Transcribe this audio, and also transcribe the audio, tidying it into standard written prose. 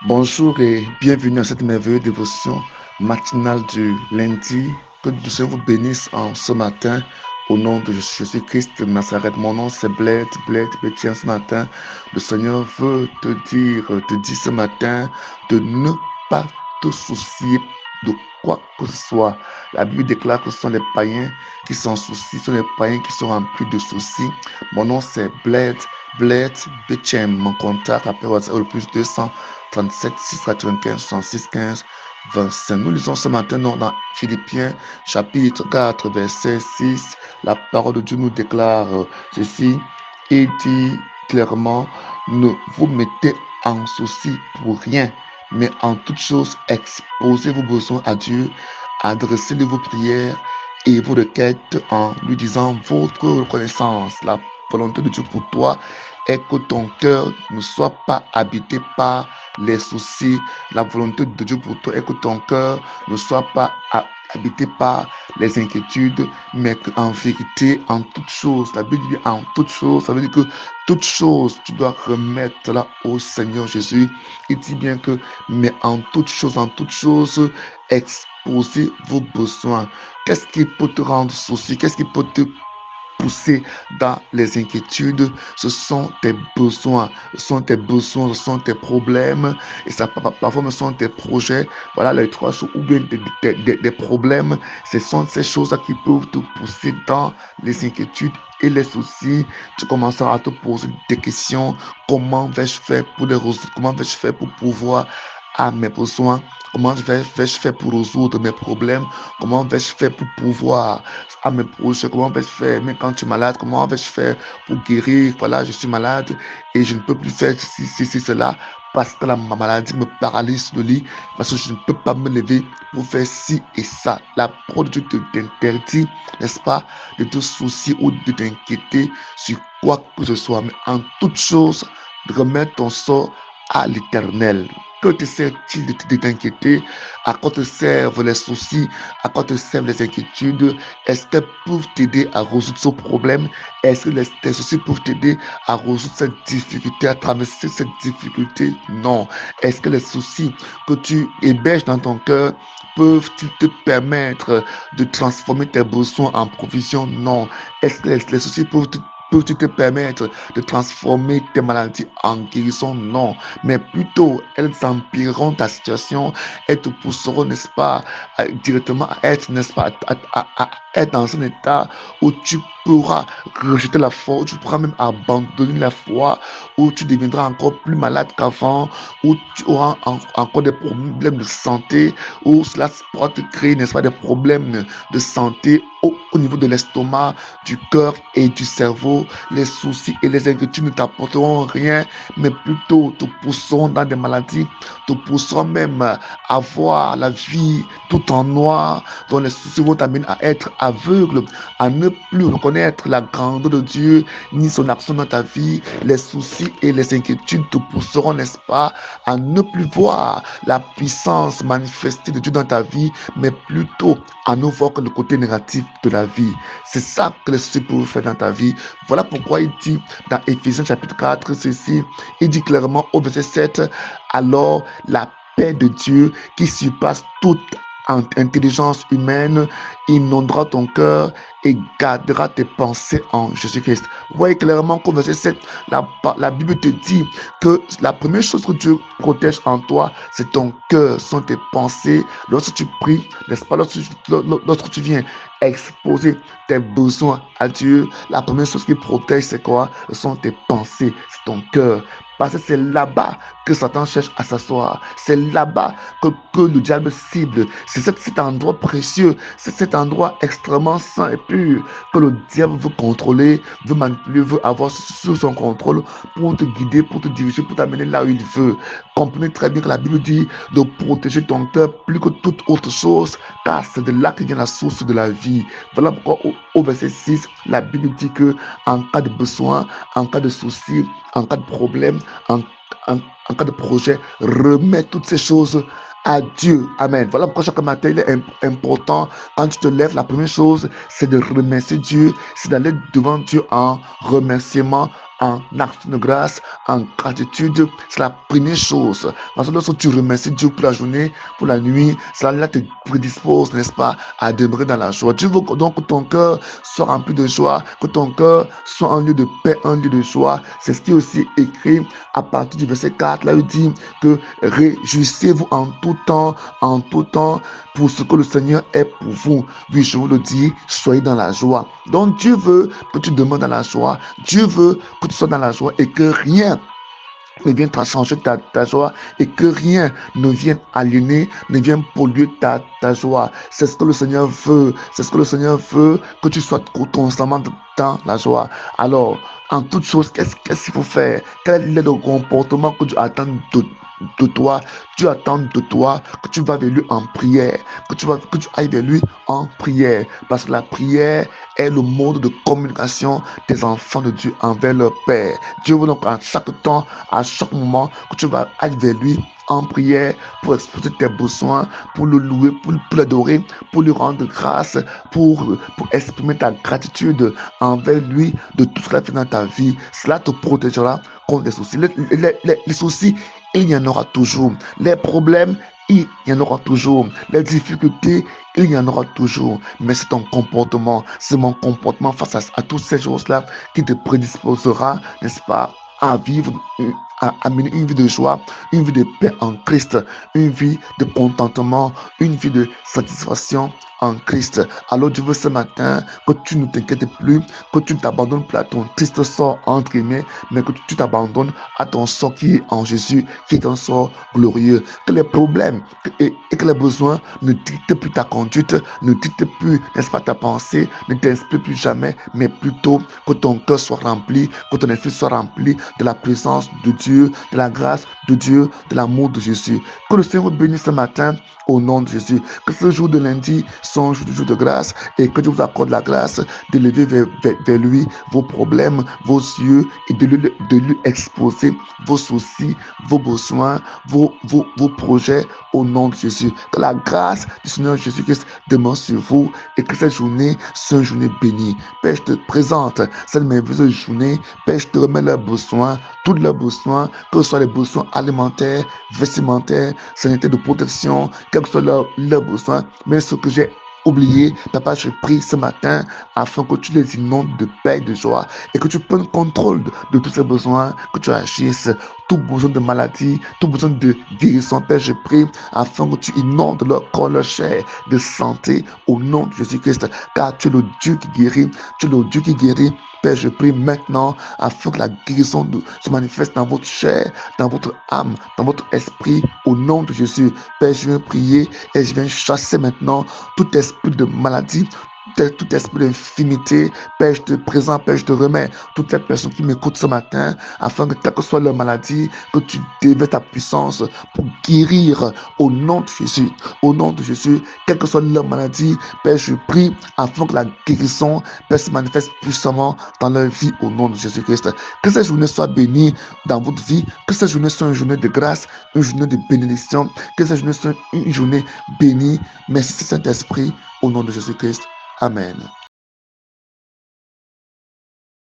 Bonjour et bienvenue à cette merveilleuse dévotion matinale du lundi. Que Dieu vous bénisse en ce matin au nom de Jésus-Christ de Nazareth. Mon nom c'est Blaise Béthiens. Ce matin, le Seigneur veut te dire ce matin de ne pas te soucier de quoi que ce soit. La Bible déclare que ce sont les païens qui s'en soucient, ce sont les païens qui sont remplis de soucis. Mon nom c'est Blaise Béthiens. Mon contact appelle au plus 200 37, 6, 95, 66, 15, 25. Nous lisons ce matin dans Philippiens chapitre 4, verset 6. La parole de Dieu nous déclare ceci et dit clairement, ne vous mettez en souci pour rien, mais en toute chose, exposez vos besoins à Dieu, adressez-lui vos prières et vos requêtes en lui disant votre reconnaissance. La volonté de Dieu pour toi est que ton cœur ne soit pas habité par les soucis. La volonté de Dieu pour toi est que ton cœur ne soit pas habité par les inquiétudes, mais qu'en vérité, en toute chose, la Bible dit en toute chose, ça veut dire que toute chose, tu dois remettre là au Seigneur Jésus. Il dit bien que, mais en toute chose, exposez vos besoins. Qu'est-ce qui peut te rendre souci? Qu'est-ce qui peut te pousser dans les inquiétudes? Ce sont tes besoins, ce sont tes problèmes, et ça parfois ce sont tes projets. Voilà les trois choses, ou bien des problèmes. Ce sont ces choses qui peuvent te pousser dans les inquiétudes et les soucis. Tu commenceras à te poser des questions. Comment vais-je faire pour les résoudre? Comment vais-je faire pour pouvoir à mes besoins? Comment vais-je faire pour résoudre mes problèmes? Comment vais-je faire pour pouvoir à mes projets? Comment vais-je faire? Mais quand tu es malade, comment vais-je faire pour guérir? Voilà, je suis malade et je ne peux plus faire cela parce que ma maladie me paralyse le lit, parce que je ne peux pas me lever pour faire ci et ça. La parole de Dieu t'interdit, n'est-ce pas, de te soucier ou de t'inquiéter sur quoi que ce soit, mais en toute chose, remets ton sort à l'Éternel. Que te sert-il de t'inquiéter? À quoi te servent les soucis? À quoi te servent les inquiétudes? Est-ce qu'elles peuvent t'aider à résoudre ce problème? Est-ce que les soucis peuvent t'aider à résoudre cette difficulté, à traverser cette difficulté? Non. Est-ce que les soucis que tu héberges dans ton cœur peuvent-ils te permettre de transformer tes besoins en provision? Non. Est-ce que les soucis peuvent-ils te permettre de transformer tes maladies en guérison? Non. Mais plutôt, elles empireront ta situation, elles te pousseront, n'est-ce pas, directement à être, n'est-ce pas, à être dans un état où tu pourras rejeter la foi, où tu pourras même abandonner la foi, où tu deviendras encore plus malade qu'avant, où tu auras encore des problèmes de santé, où cela pourra te créer, n'est-ce pas, des problèmes de santé au niveau de l'estomac, du cœur et du cerveau. Les soucis et les inquiétudes ne t'apporteront rien, mais plutôt te pousseront dans des maladies, te pousseront même à voir la vie tout en noir, dont les soucis vont t'amener à être aveugle, à ne plus reconnaître la grandeur de Dieu, ni son action dans ta vie. Les soucis et les inquiétudes te pousseront, n'est-ce pas, à ne plus voir la puissance manifestée de Dieu dans ta vie, mais plutôt à ne voir que le côté négatif de la vie. C'est ça que les soucis peuvent faire dans ta vie. Voilà pourquoi il dit dans Éphésiens chapitre 4, ceci, il dit clairement au verset 7, alors la paix de Dieu qui surpasse toute intelligence humaine inondera ton cœur et gardera tes pensées en Jésus-Christ. Vous voyez clairement qu'au verset 7, la Bible te dit que la première chose que Dieu protège en toi, c'est ton cœur, sont tes pensées. Lorsque tu pries, n'est-ce pas, lorsque tu viens exposer tes besoins à Dieu, la première chose qui protège, c'est quoi? Ce sont tes pensées, c'est ton cœur. Parce que c'est là-bas que Satan cherche à s'asseoir. C'est là-bas que le diable cible. C'est cet endroit précieux, c'est cet endroit extrêmement saint et pur que le diable veut contrôler, veut manipuler, veut avoir sous son contrôle pour te guider, pour te diriger, pour t'amener là où il veut. Comprenez très bien que la Bible dit de protéger ton cœur plus que toute autre chose, car c'est de là que vient la source de la vie. Voilà pourquoi au verset 6, la Bible dit que en cas de besoin, en cas de souci, en cas de problème, en, en cas de projet, remets toutes ces choses à Dieu. Amen. Voilà pourquoi chaque matin, il est important, quand tu te lèves, la première chose, c'est de remercier Dieu, c'est d'aller devant Dieu en remerciement, en action de grâce, en gratitude. C'est la première chose. Parce que lorsque tu remercies Dieu pour la journée, pour la nuit, cela te prédispose, n'est-ce pas, à demeurer dans la joie. Dieu veut donc que ton cœur soit rempli de joie, que ton cœur soit un lieu de paix, un lieu de joie. C'est ce qui est aussi écrit à partir du verset 4. Là, il dit que réjouissez-vous en tout temps, pour ce que le Seigneur est pour vous. Oui, je vous le dis, soyez dans la joie. Donc Dieu veut que tu demeures dans la joie. Dieu veut que tu sois dans la joie et que rien ne vienne changer ta joie et que rien ne vienne aliéner, ne vienne polluer ta joie. C'est ce que le Seigneur veut. C'est ce que le Seigneur veut, que tu sois constamment dans la joie. Alors, en toute chose, qu'est-ce qu'il faut faire? Quel est le comportement que Dieu attend de toi? Dieu attend de toi que tu vas vers lui en prière, que tu ailles vers lui en prière, parce que la prière est le mode de communication des enfants de Dieu envers leur Père. Dieu veut donc à chaque temps, à chaque moment, que tu vas aller vers lui en prière pour exposer tes besoins, pour le louer, pour l'adorer, pour lui rendre grâce, pour exprimer ta gratitude envers lui de tout ce qu'il a fait dans ta vie. Cela te protégera contre les soucis. Les soucis, il y en aura toujours. Les problèmes, il y en aura toujours. Les difficultés, il y en aura toujours. Mais c'est ton comportement, c'est mon comportement face à toutes ces choses-là qui te prédisposera, n'est-ce pas, à vivre, à mener une vie de joie, une vie de paix en Christ, une vie de contentement, une vie de satisfaction en Christ. Alors Dieu veut ce matin que tu ne t'inquiètes plus, que tu ne t'abandonnes plus à ton triste sort entre guillemets, mais que tu t'abandonnes à ton sort qui est en Jésus, qui est un sort glorieux. Que les problèmes et que les besoins ne dictent plus ta conduite, ne dictent plus, n'est-ce pas, ta pensée, ne t'inspirent plus jamais, mais plutôt que ton cœur soit rempli, que ton esprit soit rempli de la présence de Dieu, de la grâce de Dieu, de l'amour de Jésus. Que le Seigneur vous bénisse ce matin au nom de Jésus. Que ce jour de lundi soit un jour de grâce et que Dieu vous accorde la grâce d'élever vers lui vos problèmes, vos yeux et de lui exposer vos soucis, vos besoins, vos projets au nom de Jésus. Que la grâce du Seigneur Jésus-Christ demeure sur vous et que cette journée soit une journée bénie. Père, je te présente cette merveilleuse journée. Père, je te remets leurs besoins, tous leurs besoins, que ce soit les besoins alimentaires, vestimentaires, sanitaires, de protection, quels que soient leurs besoins, mais ce que j'ai oublié, papa, je prie ce matin afin que tu les inondes de paix et de joie et que tu prennes contrôle de tous ces besoins, que tu agisses, tout besoin de maladie, tout besoin de guérison, Père, je prie afin que tu inondes leur corps, leur chair de santé au nom de Jésus-Christ, car tu es le Dieu qui guérit, tu es le Dieu qui guérit. Père, je prie maintenant afin que la guérison se manifeste dans votre chair, dans votre âme, dans votre esprit, au nom de Jésus. Père, je viens prier et je viens chasser maintenant tout esprit de maladie, tout esprit d'infinité. Père, je te présente, Père, je te remets toutes les personnes qui m'écoutent ce matin, afin que quelle que soit leur maladie, que tu déverses ta puissance pour guérir au nom de Jésus. Au nom de Jésus, quelle que soit leur maladie, Père, je prie afin que la guérison, Père, se manifeste puissamment dans leur vie au nom de Jésus-Christ. Que cette journée soit bénie dans votre vie, que cette journée soit une journée de grâce, une journée de bénédiction, que cette journée soit une journée bénie. Merci Saint-Esprit, au nom de Jésus-Christ. Amen.